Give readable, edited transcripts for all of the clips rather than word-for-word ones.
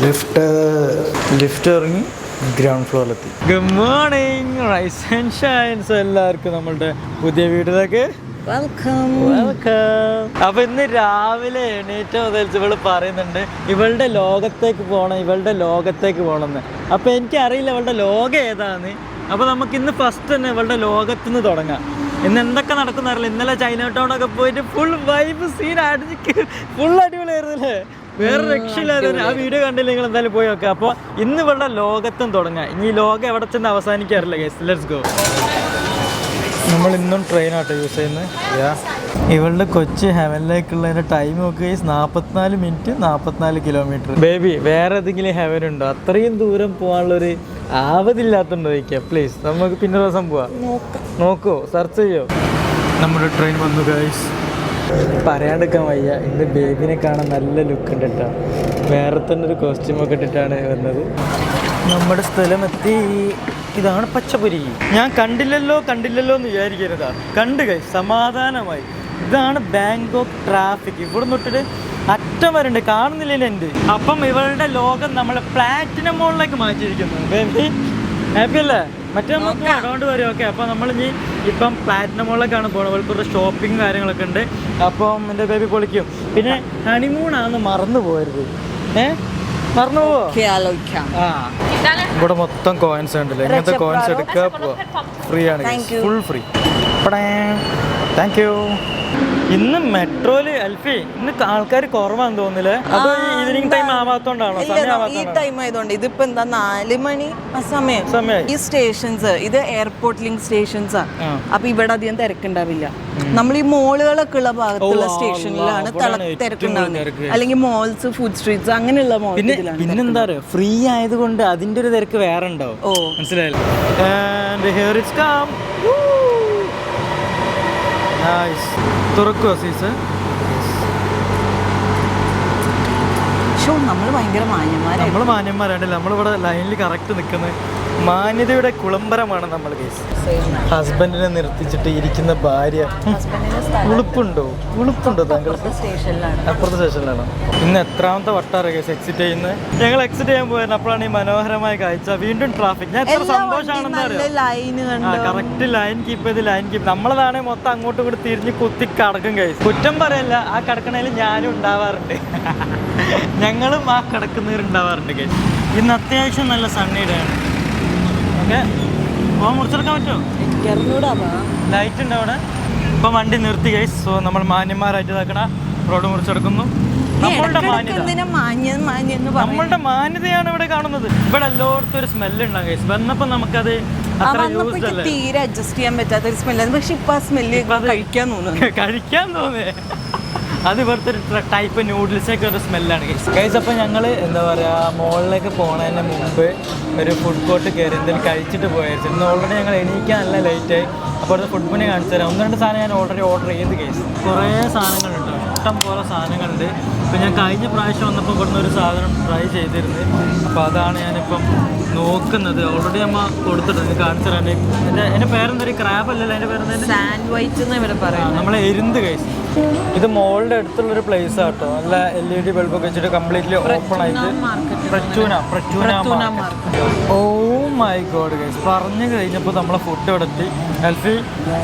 Lift ഇറങ്ങി ground ഫ്ലോറിലെത്തി. Good morning rise and shines. എല്ലാവർക്കും നമ്മളുടെ പുതിയ വീട്ടിലേക്ക് വെൽക്കം. അപ്പൊ ഇന്ന് രാവിലെ എണീറ്റ മുതൽ ഇവള് പറയുന്നുണ്ട് ഇവളുടെ ലോകത്തേക്ക് പോകണമെന്ന്. അപ്പൊ എനിക്കറിയില്ല ഇവളുടെ ലോകം ഏതാന്ന്. അപ്പൊ നമുക്ക് ഇന്ന് ഫസ്റ്റ് തന്നെ ഇവളുടെ ലോകത്തുനിന്ന് തുടങ്ങാം. ഇന്ന് എന്തൊക്കെ നടക്കുന്നറിയില്ല. ഇന്നലെ ചൈന ടൗണൊക്കെ പോയിട്ട് ഫുൾ വൈബ് സീൻ അടിച്ച് ഫുൾ അടിപൊളിയായിരുന്നു അല്ലേ? വേറെ രക്ഷയില്ലായിരുന്നു. ആ വീഡിയോ കണ്ടില്ല, നിങ്ങൾ എന്തായാലും പോയി നോക്കുക. അപ്പോൾ ഇന്ന് ഇവളുടെ ലോകത്തും തുടങ്ങാം. ഇനി ഈ ലോകം എവിടെ ചെന്ന് അവസാനിക്കാറില്ല. Guys let's go. നമ്മൾ ഇന്നും ട്രെയിനാട്ടോ യൂസ് ചെയ്യുന്നത്. ഇവളുടെ കൊച്ചി ഹെവനിലേക്കുള്ളതിൻ്റെ ടൈം നോക്കുക ഗൈസ്, 44 മിനിറ്റ് 44 കിലോമീറ്റർ. ബേബി വേറെ ഏതെങ്കിലും ഹെവൻ ഉണ്ടോ? അത്രയും ദൂരം പോകാനുള്ളൊരു ആവതില്ലാത്തതുണ്ടോ ചോദിക്കുക പ്ലീസ്. നമുക്ക് പിന്നെ ദിവസം പോവാം. നോക്കൂ, സെർച്ച് ചെയ്യോ. നമ്മുടെ ട്രെയിൻ വന്നു ഗൈസ്. പറയാണ്ടിരിക്കാൻ വയ്യ. ഇന്ന് ബേബിനെ കാണാൻ നല്ല ലുക്ക് ഉണ്ട് കേട്ടോ. വേറെ തന്നെ ഒരു കോസ്റ്റ്യൂമൊക്കെ ഇട്ടിട്ടാണ് വന്നത്. നമ്മുടെ സ്ഥലമെത്തി. ഇതാണ് പച്ചപുരി. ഞാൻ കണ്ടില്ലല്ലോ എന്ന് വിചാരിക്കരുതാ. കണ്ടു ഗൈസ്, സമാധാനമായി. ഇതാണ് ബാങ്കോക്ക് ട്രാഫിക്. ഇവിടെ നിന്നിട്ട് അറ്റം വരണ്ട്, കാണുന്നില്ല എൻ്റെ. അപ്പം ഇവളുടെ ലോകം നമ്മൾ പ്ലാറ്റിനം മോളിലേക്ക് മാറ്റിയിരിക്കുന്നു. ബേബി ഹാപ്പി അല്ലേ? മറ്റേ നമുക്ക് അതുകൊണ്ട് വരും. ഓക്കെ, അപ്പോൾ നമ്മൾ ഇനി ഇപ്പം പ്ലാറ്റിനം മോളിലേക്കാണ് പോകുന്നത്. അവൾക്കൊരു ഷോപ്പിംഗ് കാര്യങ്ങളൊക്കെ ഉണ്ട്. അപ്പം എൻ്റെ ബേബി പൊളിക്കും. പിന്നെ ഹണിമൂണാന്ന് മറന്നു പോകരുത്. മറന്നു പോവോ? ഇവിടെ മൊത്തം കോയിൻസ് ഉണ്ടല്ലോ. ഇങ്ങനത്തെ കോയിൻസ് എടുക്കുക, പോവാ. ഫ്രീ ആണ്, ഫുൾ ഫ്രീ. Thank you. ഇന്ന് മെട്രോയില് അൽഫി ഇന്ന് ആൾക്കാർ കുറവാന്ന് തോന്നില്ലേ? അത് ഈവനിങ് ടൈം ആവാത്തോണ്ടാണോ? ഈ ടൈം ആയതുകൊണ്ട്. ഇതിപ്പോ എന്താ 4 മണി സമയം. ഈ സ്റ്റേഷൻസ് ഇത് എയർപോർട്ട് ലിങ്ക് സ്റ്റേഷൻസാ. അപ്പൊ ഇവിടെ അധികം തിരക്കുണ്ടാവില്ല. നമ്മൾ ഈ മോളുകളൊക്കെ ഉള്ള ഭാഗത്തുള്ള സ്റ്റേഷനിലാണ് തിരക്കുണ്ടാവുന്നത്. അല്ലെങ്കിൽ മോൾസ്, ഫുഡ് സ്ട്രീറ്റ്സ് അങ്ങനെയുള്ള പിന്നെന്താ പറയുക, ഫ്രീ ആയതുകൊണ്ട് അതിന്റെ ഒരു തിരക്ക് വേറെ ഉണ്ടാവും. മനസ്സിലായില്ലേ? തുറക്കുവോ സീസ്? നമ്മൾ മാന്യന്മാരാണ്. നമ്മളിവിടെ ലൈനിൽ കറക്റ്റ് നിൽക്കുന്നത്. മാന്യതയുടെ കുളമ്പരമാണ് നമ്മൾ. കേസ് ഹസ്ബൻഡിനെ നിർത്തിച്ചിട്ട് ഇരിക്കുന്ന ഭാര്യ. ഉളുപ്പുണ്ടോ താങ്കൾ? അപ്പുറത്തെ സ്റ്റേഷനിലാണോ? ഇന്ന് എത്രാമത്തെ വട്ടാറ് കേസ് എക്സിറ്റ് ചെയ്യുന്നത്? ഞങ്ങൾ എക്സിറ്റ് ചെയ്യാൻ പോയിരുന്നു. അപ്പോഴാണ് ഈ മനോഹരമായ കാഴ്ച. വീണ്ടും ട്രാഫിക്. ഞാൻ എത്ര സന്തോഷമാണെന്ന് അറിയാം. കറക്റ്റ് ലൈൻ കീപ്പ് ചെയ്ത് നമ്മളതാണെങ്കിൽ മൊത്തം അങ്ങോട്ടും ഇങ്ങോട്ട് തിരിഞ്ഞ് കുത്തി കടക്കും കേസ്. കുറ്റം പറയല്ല, ആ കിടക്കണേൽ ഞാനും ഉണ്ടാവാറുണ്ട്. ഞങ്ങളും ആ കിടക്കുന്നവരുണ്ടാവാറുണ്ട് കേസ്. ഇന്ന് അത്യാവശ്യം നല്ല സണ്ണി ഡേ ആണ്. ഓക്കെ, പോകാൻ മുറിച്ചെടുക്കാൻ പറ്റുമോ? ലൈറ്റ് ഉണ്ട് അവിടെ. ഇപ്പം വണ്ടി നിർത്തി ഗൈസ്. സോ നമ്മൾ മാന്യന്മാരായിട്ട് ഇതാക്കണ റോഡ് മുറിച്ചെടുക്കുന്നു. നമ്മളുടെ മാന്യതയാണ് ഇവിടെ കാണുന്നത്. ഇവിടെ എല്ലായിടത്തും ഒരു സ്മെല്ല് ഉണ്ടാകും ഗൈസ്. വന്നപ്പോൾ നമുക്കത് തീരെ അഡ്ജസ്റ്റ് ചെയ്യാൻ പറ്റാത്ത ഒരു സ്മെല്ലാണ്. പക്ഷെ ഇപ്പൊ ആ സ്മെല്ല് കഴിക്കാൻ തോന്നേ. അത് ഇവിടുത്തെ ഒരു ടൈപ്പ് നൂഡിൽസൊക്കെ ഒരു സ്മെല്ലാണ് ഗൈസ്. അപ്പോൾ ഞങ്ങൾ എന്താ പറയുക, മുകളിലേക്ക് പോകുന്നതിന് മുമ്പ് ഒരു ഫുഡ് കോർട്ട് കയറി എന്തെങ്കിലും കഴിച്ചിട്ട് പോയായിരുന്നു. ഇന്ന് ഓൾറെഡി ഞങ്ങൾ എണീക്കാൻ നല്ല ലേറ്റായി. അപ്പോൾ അവിടുത്തെ ഫുഡ് മുന്നേ കാണിച്ചു തരാം. 1-2 സാധനം ഞാൻ ഓൾറെഡി ഓർഡർ ചെയ്ത് ഗൈസ്. കുറേ സാധനങ്ങളുണ്ട്, ഇഷ്ടം പോലെ സാധനങ്ങളുണ്ട്. ഇപ്പോൾ ഞാൻ കഴിഞ്ഞ പ്രാവശ്യം വന്നപ്പോൾ ഇവിടുന്ന് ഒരു സാധനം ട്രൈ ചെയ്തിരുന്നത്. അപ്പോൾ അതാണ് ഞാനിപ്പം നോക്കുന്നത്. ഓൾറെഡി നമ്മൾ കൊടുത്തിട്ടുണ്ട്, കാണിച്ചു തരാൻ. എൻ്റെ പേരെന്തൊരു ക്രാബ് അല്ലല്ലോ, എൻ്റെ പേരെന്താ? സാൻഡ്വിച്ച് എന്ന് ഇവിടെ പറയാം. നമ്മളെ എരുന്ത് ഗൈസ്. ഇത് മോളുടെ അടുത്തുള്ളൊരു പ്ലേസ് ആട്ടോ. നല്ല LED ബൾബൊക്കെ വെച്ചിട്ട് കംപ്ലീറ്റ്ലി ഓപ്പൺ ആയിട്ട്. പ്രച്ചൂന. ഓ മൈ ഗോഡ് ഗൈസ്, പറഞ്ഞു കഴിഞ്ഞപ്പോൾ നമ്മളെ ഫുഡ് ഇവിടെ എത്തി. എൽഫി,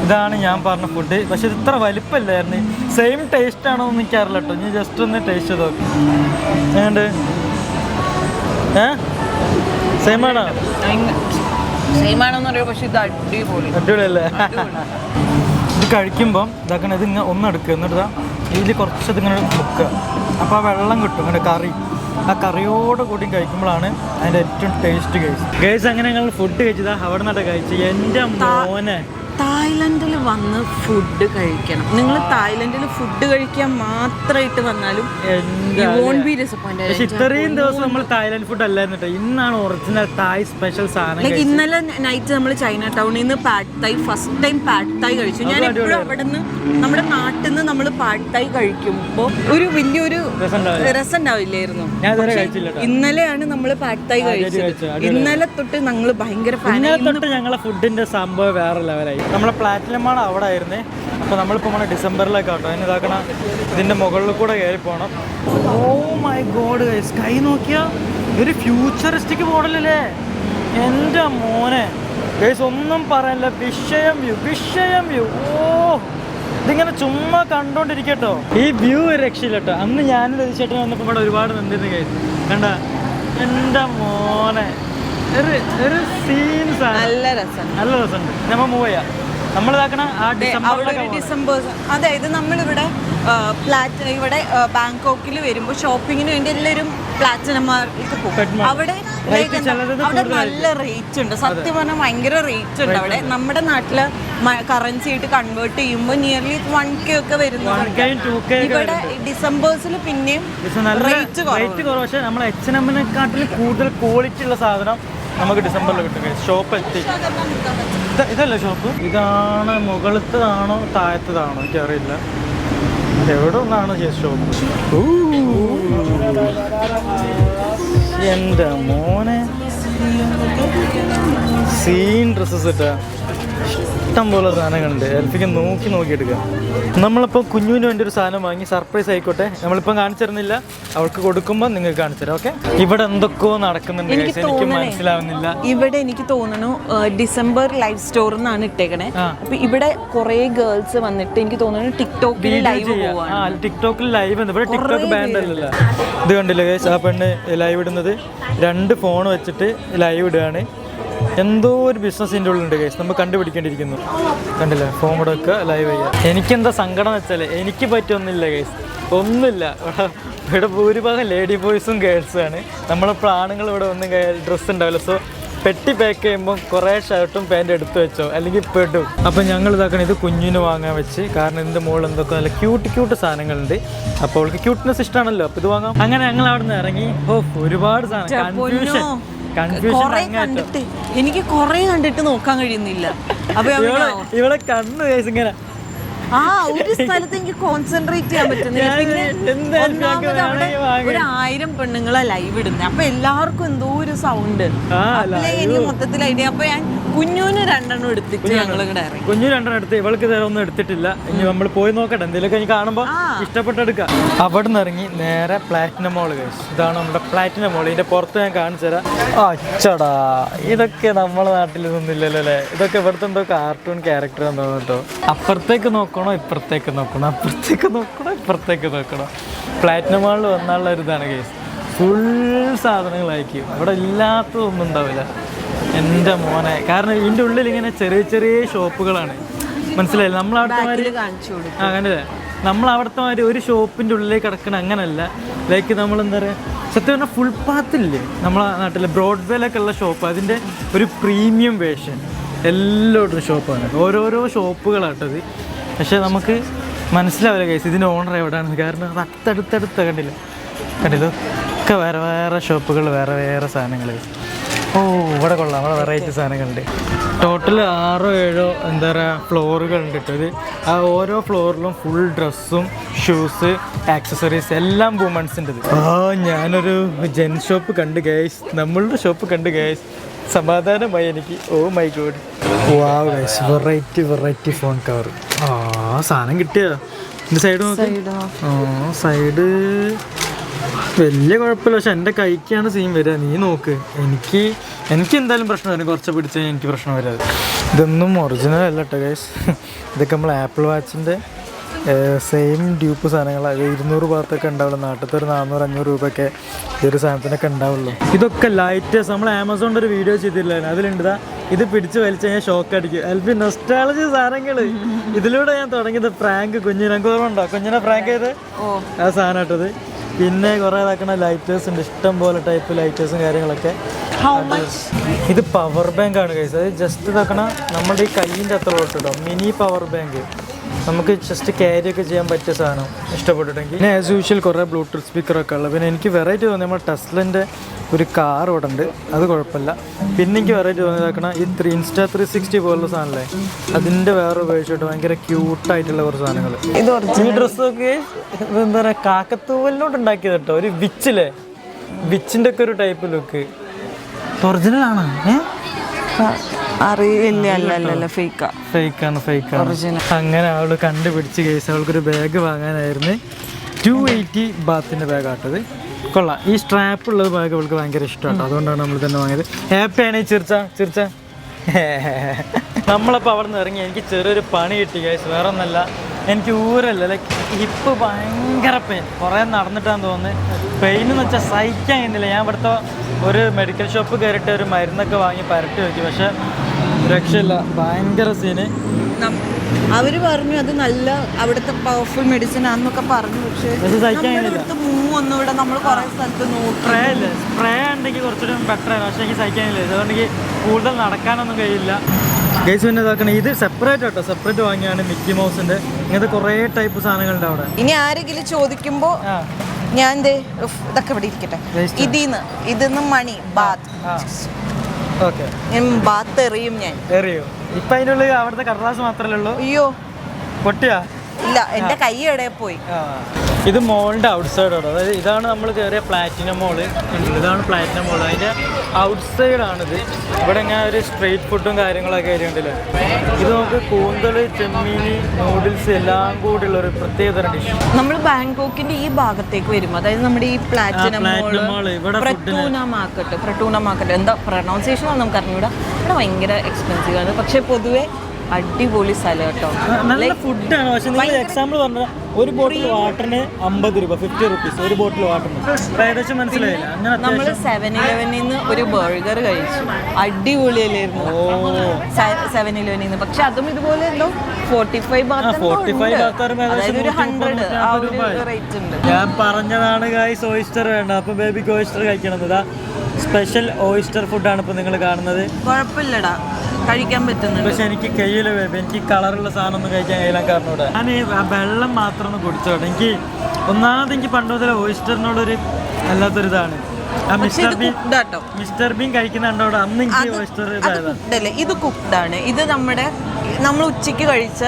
ഇതാണ് ഞാൻ പറഞ്ഞ ഫുഡ്. പക്ഷെ ഇത് ഇത്ര വലിപ്പമില്ലായിരുന്നു. സെയിം ടേസ്റ്റ് ആണോ എന്ന് എനിക്കറിയില്ല കേട്ടോ. ഞാൻ ജസ്റ്റ് ഒന്ന് ടേസ്റ്റ് ചെയ്ത് നോക്കി. ഏണ്ട് സെയിം ആണോ? അടിപൊളിയല്ലേ? ഇത് കഴിക്കുമ്പം ഇതാക്കണം. ഇത് ഇങ്ങനെ ഒന്നെടുക്കുക, എന്നിട്ട് ഇതിൽ കുറച്ച് ഇതിങ്ങനെ മുക്കുക. അപ്പോൾ ആ വെള്ളം കിട്ടും. അങ്ങനെ കറി, ആ കറിയോട് കൂടി കഴിക്കുമ്പോഴാണ് അതിൻ്റെ ഏറ്റവും ടേസ്റ്റ് ഗൈസ്. അങ്ങനെ ഞങ്ങൾ ഫുഡ് കഴിച്ചതാ. അവിടെ നിന്നൊക്കെ കഴിച്ചു. എൻ്റെ മോനെ തായ്ലൻഡിൽ വന്ന് ഫുഡ് കഴിക്കണം. നിങ്ങൾ തായ്ലൻഡിൽ ഫുഡ് കഴിക്കാൻ മാത്രമായിട്ട് വന്നാലും പക്ഷെ ഇത്രയും ദിവസം നമ്മൾ തായ്ലൻഡ് ഫുഡ് അല്ലായിരുന്നു കേട്ടോ. ഇന്നാണ് ഒറിജിനൽ തായ് സ്പെഷ്യൽ സാധനം. ഇന്നലെ നൈറ്റ് നമ്മൾ ചൈന ടൗണിൽ നിന്ന് pad thai first time pad thai കഴിച്ചു. ഞാൻ എപ്പോഴും അവിടെ നിന്ന് നമ്മുടെ നാട്ടിൽ നിന്ന് നമ്മൾ പാഡ് തായ് കഴിക്കുമ്പോൾ ഒരു വലിയൊരു രസം ഉണ്ടാവില്ലായിരുന്നു. ഇന്നലെയാണ് നമ്മൾ പാഡ് തായ് കഴിച്ചത്. ഇന്നലെ തൊട്ട് ഞങ്ങൾ ഭയങ്കര ഞങ്ങളെ ഫുഡിന്റെ സംഭവം വേറെ ലെവലായി. നമ്മളെ പ്ലാറ്റിനം ആണ് അവിടെ ആയിരുന്നേ. അപ്പോൾ നമ്മളിപ്പോൾ നമ്മുടെ ഡിസംബറിലേക്കാട്ടോ. അതിന് ഇതാക്കണം, ഇതിൻ്റെ മുകളിൽ കൂടെ കയറി പോകണം. ഓ മൈ ഗോഡ്, സ്കൈ നോക്കിയാൽ ഒരു ഫ്യൂച്ചറിസ്റ്റിക് മോഡലല്ലേ എൻ്റെ മോനെ ഗൈസ്, ഒന്നും പറയാനില്ല. വിഷയം വ്യൂ ഓ, ഇതിങ്ങനെ ചുമ്മാ കണ്ടോണ്ടിരിക്കട്ടോ. ഈ വ്യൂ രക്ഷയില്ല കേട്ടോ. അന്ന് ഞാനും രജിച്ചേട്ടൻ വന്നപ്പോൾ ഇവിടെ ഒരുപാട് നിന്നിരുന്നു ഗൈസ്. കണ്ട എൻ്റെ മോനെ, ഒരു സീൻസ് ആണ്. നല്ല രസമുണ്ട്. നമ്മൾ മൂവ് ചെയ്യാം. നമ്മളിതാക്കണ ആ ഡിസംബർ, അതായത് നമ്മളിവിടെ ഇവിടെ ബാങ്കോക്കിൽ വരുമ്പോൾ ഷോപ്പിങ്ങിന് വേണ്ടി എല്ലാവരും പ്ലാറ്റിനം മാർക്ക് പോകും. അവിടെ നല്ല റേറ്റ് ഉണ്ട്. സത്യം പറഞ്ഞാൽ ഭയങ്കര റേറ്റ് ഉണ്ട് അവിടെ. നമ്മുടെ നാട്ടില് കറൻസി ആയിട്ട് കൺവേർട്ട് ചെയ്യുമ്പോൾ നിയർലി 1K ഒക്കെ വരുന്നു. ഇവിടെ ഡിസംബേഴ്സിൽ പിന്നെയും റേറ്റ് കുറവ്. പക്ഷേ നമ്മൾ H&M-നെക്കാട്ടിൽ കൂടുതൽ ക്വാളിറ്റി ഉള്ള സാധനം നമുക്ക് ഡിസംബറിൽ കിട്ടും. ഷോപ്പ് എത്തി. ഇതല്ലേ ഷോപ്പ്? ഇതാണ് മുകളിലത്തതാണോ താഴത്തതാണോ എനിക്കറിയില്ല. എവിടെ ഒന്നാണ് ഷോപ്പ്. എൻ്റെ മോനെ, സീൻ ഡ്രസ്സസ് ഇട്ടാ ഇഷ്ടം പോലെ സാധനങ്ങളുണ്ട്. എൽഫിക്ക് നോക്കി എടുക്കാം. നമ്മളിപ്പോൾ കുഞ്ഞുവിന് വേണ്ടി ഒരു സാധനം വാങ്ങി, സർപ്രൈസ് ആയിക്കോട്ടെ. നമ്മളിപ്പം കാണിച്ചിരുന്നില്ല, അവൾക്ക് കൊടുക്കുമ്പോൾ നിങ്ങൾക്ക് കാണിച്ചുതരാം. ഓക്കെ, ഇവിടെ എന്തൊക്കെയോ നടക്കുന്നുണ്ട്, എനിക്ക് മനസ്സിലാവുന്നില്ല. ഇവിടെ എനിക്ക് തോന്നുന്നു ഡിസംബർ ലൈവ് സ്റ്റോർ എന്നാണ് ഇട്ടേക്കണേ. അപ്പൊ ഇവിടെ കുറെ ഗേൾസ് വന്നിട്ട് എനിക്ക് തോന്നുന്നു ടിക്ടോക്കിൽ ലൈവ് പോവാണ്. ടിക്ടോക്കിൽ ലൈവ് ഉണ്ട്. ഇവിടെ ടിക്ടോക്ക് ബാൻഡ് അല്ലല്ലോ. ഇത് കണ്ടില്ലേ ഗൈസ്, ആ പെണ്ണ് ലൈവ് ഇടുന്നത് 2 ഫോൺ വെച്ചിട്ട് ലൈവ് ഇടുകയാണ്. എന്തോ ഒരു ബിസിനസ്സിൻ്റെ ഉള്ളിലുണ്ട് ഗൈസ്, നമ്മൾ കണ്ടുപിടിക്കേണ്ടിയിരിക്കുന്നു. കണ്ടില്ലേ, ഫോൺ കൂടെ വെക്കുക, ലൈവ് ചെയ്യുക. എനിക്കെന്താ സങ്കടം എന്ന് വെച്ചാൽ എനിക്ക് പറ്റൊന്നുമില്ല ഗൈസ്, ഒന്നുമില്ല. ഇവിടെ ഭൂരിഭാഗം ലേഡി ബോയ്സും ഗേൾസും ആണ്. നമ്മളിപ്പോൾ ആണുങ്ങൾ ഇവിടെ ഒന്നും ഡ്രസ്സ് ഉണ്ടാവില്ല. സോ പെട്ടി പാക്ക് ചെയ്യുമ്പോൾ കുറേ ഷർട്ടും പാൻറ്റും എടുത്ത് വെച്ചോ, അല്ലെങ്കിൽ പെടും. അപ്പം ഞങ്ങൾ ഇതാക്കണം, ഇത് കുഞ്ഞിന് വാങ്ങാൻ വെച്ച്. കാരണം ഇതിൻ്റെ മുകളിൽ എന്തൊക്കെ നല്ല ക്യൂട്ട് സാധനങ്ങളുണ്ട്. അപ്പോൾ അവൾക്ക് ക്യൂട്ട്നെസ് ഇഷ്ടമാണല്ലോ, അപ്പോൾ ഇത് വാങ്ങാം. അങ്ങനെ ഞങ്ങൾ അവിടെ നിന്ന് ഇറങ്ങി. ഒരുപാട് സാധനം, എനിക്ക് കൊറേ കണ്ടിട്ട് നോക്കാൻ കഴിയുന്നില്ല. അപ്പൊ ഇവിടെ കണ്ണു കേസ് ഇങ്ങനെ ഒരു സ്ഥലത്ത് എനിക്ക് കോൺസെൻട്രേറ്റ് ചെയ്യാൻ പറ്റുന്നില്ല. പിന്നെ 1000 പെണ്ണുങ്ങളെ ലൈവ് ഇടുന്നത്. അപ്പൊ എല്ലാവർക്കും എന്തോ ഒരു സൗണ്ട്. എനിക്ക് മൊത്തത്തിൽ ഐഡിയ. അപ്പൊ ഞാൻ കുഞ്ഞുവിന് 2 എടുത്തിട്ട് ഞങ്ങൾ ഇവിടെ ഇറങ്ങി. കുഞ്ഞു 2 എടുത്ത്, ഇവൾക്ക് ഒന്നും എടുത്തിട്ടില്ല. ഇനി നമ്മൾ പോയി നോക്കട്ടെ, എന്തെങ്കിലുമൊക്കെ എനിക്ക് കാണുമ്പോൾ ഇഷ്ടപ്പെട്ടെടുക്കാം. അവിടെ നിന്ന് ഇറങ്ങി നേരെ പ്ലാറ്റിനം മോള് കഴിച്ചു. ഇതാണ് നമ്മുടെ പ്ലാറ്റിനം മോൾ. ഇതിന്റെ പുറത്ത് ഞാൻ കാണിച്ചു തരാം. അച്ചടാ, ഇതൊക്കെ നമ്മളെ നാട്ടിൽ ഇതൊന്നുമില്ലല്ലോ അല്ലേ. ഇതൊക്കെ ഇവിടുത്തെ എന്തോ കാർട്ടൂൺ ക്യാരക്ടർ എന്തോ കേട്ടോ. അപ്പുറത്തേക്ക് നോക്കണോ, ഇപ്പുറത്തേക്ക് നോക്കണം, ഇപ്പുറത്തേക്ക് നോക്കണം. പ്ലാറ്റിനം മാളിൽ വന്നാലുള്ള ഒരു ഇതാണ് കേസ്. ഫുൾ സാധനങ്ങളായിരിക്കും. ഇവിടെ ഇല്ലാത്തതൊന്നും ഉണ്ടാവില്ല എൻ്റെ മോനെ. കാരണം ഇതിൻ്റെ ഉള്ളിൽ ഇങ്ങനെ ചെറിയ ഷോപ്പുകളാണ്. മനസ്സിലായില്ല, നമ്മളവിടുത്തെ മാതിരി അങ്ങനെ നമ്മളവിടുത്തെ മാതിരി ഒരു ഷോപ്പിൻ്റെ ഉള്ളിലേക്ക് കിടക്കണ അങ്ങനല്ല. ലൈക്ക് നമ്മളെന്താ പറയുക, സത്യം പറഞ്ഞാൽ ഫുൾ പാത്തില്ലേ നമ്മളെ നാട്ടിൽ ബ്രോഡ്വേയിലൊക്കെ ഉള്ള ഷോപ്പ്, അതിൻ്റെ ഒരു പ്രീമിയം വേർഷൻ എല്ലായിടത്തും ഷോപ്പാണ്. ഓരോരോ ഷോപ്പുകളാട്ടത്. പക്ഷേ നമുക്ക് മനസ്സിലാവില്ല കേസ് ഇതിൻ്റെ ഓണർ എവിടെയാണെന്ന്. കാരണം അത് അടുത്തടുത്ത് കണ്ടില്ല ഒക്കെ വേറെ ഷോപ്പുകൾ, വേറെ സാധനങ്ങൾ. ഇവിടെ കൊള്ളാം, അവിടെ വെറൈറ്റി സാധനങ്ങളുണ്ട്. ടോട്ടൽ 6 or 7 എന്താ പറയുക ഫ്ലോറുകളുണ്ട് കേട്ടോ. ഇത് ആ ഓരോ ഫ്ലോറിലും ഫുൾ ഡ്രസ്സും ഷൂസ് ആക്സസറീസ് എല്ലാം വുമൺസിൻ്റെത്. ഞാനൊരു ജെൻ ഷോപ്പ് കണ്ട് ഗൈസ്, നമ്മളുടെ ഷോപ്പ് കണ്ട് ഗൈസ്, സമാധാനമായി എനിക്ക്. Oh my god, wow guys, variety phone cover. സാധനം കിട്ടിയോ? എൻ്റെ സൈഡ് നോക്ക്. സൈഡ് വലിയ കുഴപ്പമില്ല. പക്ഷെ എൻ്റെ കൈക്കാണ് സീൻ വരിക. നീ നോക്ക്, എനിക്ക് എന്തായാലും പ്രശ്നം വരും. കുറച്ച് പിടിച്ചാൽ എനിക്ക് പ്രശ്നം വരാതെ. ഇതൊന്നും ഒറിജിനൽ അല്ല കേട്ടോ ഗൈസ്. ഇതൊക്കെ നമ്മൾ ആപ്പിൾ വാച്ചിൻ്റെ സെയിം ഡ്യൂപ്പ് സാധനങ്ങളാണ്. 200 ഭാഗത്തൊക്കെ ഉണ്ടാവുള്ളൂ. നാട്ടിലത്തെ ഒരു 400-500 രൂപയൊക്കെ ഈ ഒരു സാധനത്തിനൊക്കെ ഉണ്ടാവുള്ളൂ. ഇതൊക്കെ ലൈറ്റേഴ്സ്. നമ്മൾ ആമസോണിൻ്റെ ഒരു വീഡിയോ ചെയ്തില്ലായിരുന്നു, അതിലുണ്ട്. ഇത് പിടിച്ച് വലിച്ച് ഞാൻ ഷോക്ക് അടിക്കും. എൽപി നൊസ്റ്റാളജി സാധനങ്ങൾ. ഇതിലൂടെ ഞാൻ തുടങ്ങിയത് പ്രാങ്ക്. കുഞ്ഞിനൊക്കെ ഉണ്ടോ, കുഞ്ഞിനെ പ്രാങ്ക് ചെയ്ത് ആ സാധനം ഇട്ടത്. പിന്നെ കുറേ ഇതാക്കണ ലൈറ്റേഴ്സ് ഉണ്ട്, ഇഷ്ടം പോലെ ടൈപ്പ് ലൈറ്റേഴ്സും കാര്യങ്ങളൊക്കെ. ഇത് പവർ ബാങ്ക് ആണ് കഴിച്ചത്. അത് ജസ്റ്റ് ഇതാക്കണ നമ്മുടെ ഈ കയ്യിൻ്റെ അത്ര തൊട്ടിട്ടോ, മിനി പവർ ബാങ്ക്. നമുക്ക് ജസ്റ്റ് ക്യാരി ഒക്കെ ചെയ്യാൻ പറ്റിയ സാധനം. ഇഷ്ടപ്പെട്ടിട്ടെങ്കിൽ പിന്നെ ആസ് യൂഷ്വൽ കുറേ ബ്ലൂടൂത്ത് സ്പീക്കറൊക്കെ ഉള്ളത്. പിന്നെ എനിക്ക് വെറൈറ്റി തോന്നി നമ്മുടെ ടെസ്ലൻ്റെ ഒരു കാർ ഇവിടെ ഉണ്ട്, അത് കുഴപ്പമില്ല. പിന്നെ എനിക്ക് വെറൈറ്റി തോന്നിയതാക്കണ ഈ Insta360 പോലുള്ള സാധനമല്ലേ, അതിൻ്റെ വേറെ ഉപയോഗിച്ചിട്ട് ഭയങ്കര ക്യൂട്ടായിട്ടുള്ള കുറച്ച് സാധനങ്ങൾ. ഈ ഡ്രസ്സൊക്കെ എന്താ പറയുക, കാക്കത്തൂവലിനോട് ഉണ്ടാക്കിയത് കേട്ടോ. ഒരു വിച്ചില്ലേ, വിച്ചിൻ്റെ ഒക്കെ ഒരു ടൈപ്പ് ലുക്ക്. ഒറിജിനലാണോ? അറിയില്ല, ഫേക്കാണ്. അങ്ങനെ അവള് കണ്ടുപിടിച്ച് കേസ്. അവൾക്കൊരു ബാഗ് വാങ്ങാനായിരുന്നു. 280 ബാത്തിൻ്റെ ബാഗ് ആട്ടത്. കൊള്ളാം. ഈ സ്ട്രാപ്പ് ഉള്ളത് ഭാഗം അവൾക്ക് ഭയങ്കര ഇഷ്ടമാണ്, അതുകൊണ്ടാണ് നമ്മൾ തന്നെ വാങ്ങിയത്. ഹാപ്പിയാണ് ഈ ചിർച്ച. നമ്മളപ്പോൾ അവിടെ നിന്ന് ഇറങ്ങി എനിക്ക് ചെറിയൊരു പണി കിട്ടി ഗൈസ്. വേറെ ഒന്നല്ല, എനിക്ക് ഊരല്ല, ലൈക്ക് ഹിപ്പ് ഭയങ്കര പെയിൻ. കുറേ നടന്നിട്ടാന്ന് തോന്നുന്നത്. പെയിൻ എന്ന് വെച്ചാൽ സഹിക്കാൻ കഴിയുന്നില്ല. ഞാൻ ഇവിടുത്തെ ഒരു മെഡിക്കൽ ഷോപ്പ് കയറിയിട്ട് ഒരു മരുന്നൊക്കെ വാങ്ങി പരട്ടി വെച്ചു, പക്ഷെ രക്ഷയില്ല, ഭയങ്കര സീന്. അവര് പറഞ്ഞു അത് നല്ല അവിടുത്തെ പവർഫുൾ മെഡിസിൻ ആണെന്നൊക്കെ പറഞ്ഞു, പക്ഷേ ഇവിടെ നമ്മൾ കുറെ സ്ഥലത്ത് സ്പ്രേ ഉണ്ടെങ്കിൽ കുറച്ചുകൂടി ബെറ്റർ ആണ്, പക്ഷേ എനിക്ക് സഹിക്കാനില്ല. അതുകൊണ്ട് എനിക്ക് കൂടുതൽ നടക്കാനൊന്നും കഴിയില്ല ഗൈസ്. പിന്നെ ഇതാക്കണം, ഇത് സെപ്പറേറ്റ് കേട്ടോ, സെപ്പറേറ്റ് വാങ്ങിയാണ് മിക്കി മൗസിന്റെ. ഇങ്ങനത്തെ കുറേ ടൈപ്പ് സാധനങ്ങളുണ്ട് അവിടെ. ഇനി ആരെങ്കിലും ചോദിക്കുമ്പോ ഞാൻ ഇതൊക്കെ ഇവിടെ ഇരിക്കട്ടെ, ഇതിന്ന് മണി ബാത്ത് ബാത്ത് എറിയും ഞാൻ. എറിയോ? ഇപ്പൊ അതിനുള്ളിൽ അവിടുത്തെ കടലാസ് മാത്രമല്ലേ ഉള്ളൂ. അയ്യോ പൊട്ടിയാ? ഇല്ല, എന്റെ കൈ എവിടെ പോയി. ഇത് മോളിന്റെ ഔട്ട് സൈഡാണ്. അതായത് ഇതാണ് നമ്മൾ കയറിയ പ്ലാറ്റിനം മോള്. ഇതാണ് പ്ലാറ്റിനം മോള്, അതിന്റെ ഔട്ട് സൈഡാണിത്. ഇവിടെ ഞാൻ ഒരു സ്ട്രീറ്റ് ഫുഡും കാര്യങ്ങളൊക്കെ ആയിട്ടുണ്ടല്ലോ. ഇത് നമുക്ക് കൂന്തൽ, ചെമ്മീനി, നൂഡിൽസ് എല്ലാം കൂടി ഉള്ള ഒരു പ്രത്യേകത ഡിഷ്. നമ്മൾ ബാങ്കോക്കിന്റെ ഈ ഭാഗത്തേക്ക് വരും, അതായത് നമ്മുടെ ഈ പ്ലാറ്റിനം മോള്, ഇവിടെ പ്രട്ടൂണ മാർക്കറ്റ് എന്താ പ്രൊനൗൺസിയേഷൻ ആണ് നമുക്ക് അറിഞ്ഞൂടാ. ഇവിടെ ഭയങ്കര എക്സ്പെൻസീവ് ആണ്, പക്ഷെ പൊതുവെ അടിപൊളി സ്ഥലം കേട്ടോ. നല്ല ഫുഡാണ്. പക്ഷെ നിങ്ങൾ എക്സാമ്പിൾ പറഞ്ഞാൽ ഒരു ബോട്ടിൽ വാട്ടറിന് 50 രൂപ, 50 റുപ്പീസ് ഒരു ബോട്ടിൽ വാട്ടറിന്. ഏകദേശം മനസ്സിലായില്ല. അങ്ങനെ നമ്മൾ 7-11 നിന്ന് ഒരു ബർഗർ കഴിച്ചു, അടിപൊളിയല്ലായിരുന്നു 7-11 നിന്ന്. പക്ഷെ അതും ഇതുപോലെ എന്തോ 45 അതായത് ഒരു 100 ആ ഒരു റേറ്റ് ഉണ്ട്. ഞാൻ പറഞ്ഞതാണ് ഗൈസ്, ഓയിസ്റ്റർ വേണ്ട. അപ്പൊ ബേബിക്ക് ഓയിസ്റ്റർ കഴിക്കണം. ഇതാ സ്പെഷ്യൽ ഓയിസ്റ്റർ ഫുഡാണ് ഇപ്പൊ നിങ്ങൾ കാണുന്നത്. കുഴപ്പമില്ലടാ, കഴിക്കാൻ പറ്റുന്നുണ്ട്. പക്ഷെ എനിക്ക് കയ്യില് എനിക്ക് കളറുള്ള സാധനം ഒന്നും കഴിക്കാൻ കഴിയില്ല. കാരണം ഇവിടെ ഞാൻ ആ വെള്ളം മാത്രം ഒന്ന് കുടിച്ചോട്ടെ. എനിക്ക് ഒന്നാമത് എനിക്ക് പണ്ട് മുതലേ ഓയിസ്റ്ററിനോടൊരു അല്ലാത്തൊരിതാണ്. മിസ്റ്റർ ബീൻ കഴിക്കുന്നുണ്ടോ അന്ന് എനിക്ക് ഓയിസ്റ്റർ ഇതല്ലേ, ഇത് കുക്ക്ഡാണ്. ഇത് നമ്മൾ ഉച്ചയ്ക്ക് കഴിച്ച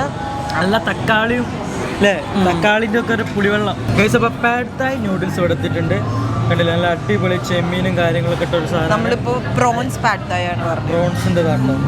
നല്ല തക്കാളിയും അല്ലേ, തക്കാളിൻ്റെ ഒക്കെ ഒരു പുളിവെള്ളം. അപ്പോൾ പാഡ് തായ് നൂഡിൽസ് ഇവിടെ എത്തിയിട്ടുണ്ട്. കണ്ടില്ല, നല്ല അടിപൊളി ചെമ്മീനും കാര്യങ്ങളൊക്കെ ഇട്ട ഒരു സാധനം. നമ്മളിപ്പോൾ പ്രോൺസ് പാഡ് തായ് ആണ് പറഞ്ഞത്. പ്രോൺസിൻ്റെ കാരണം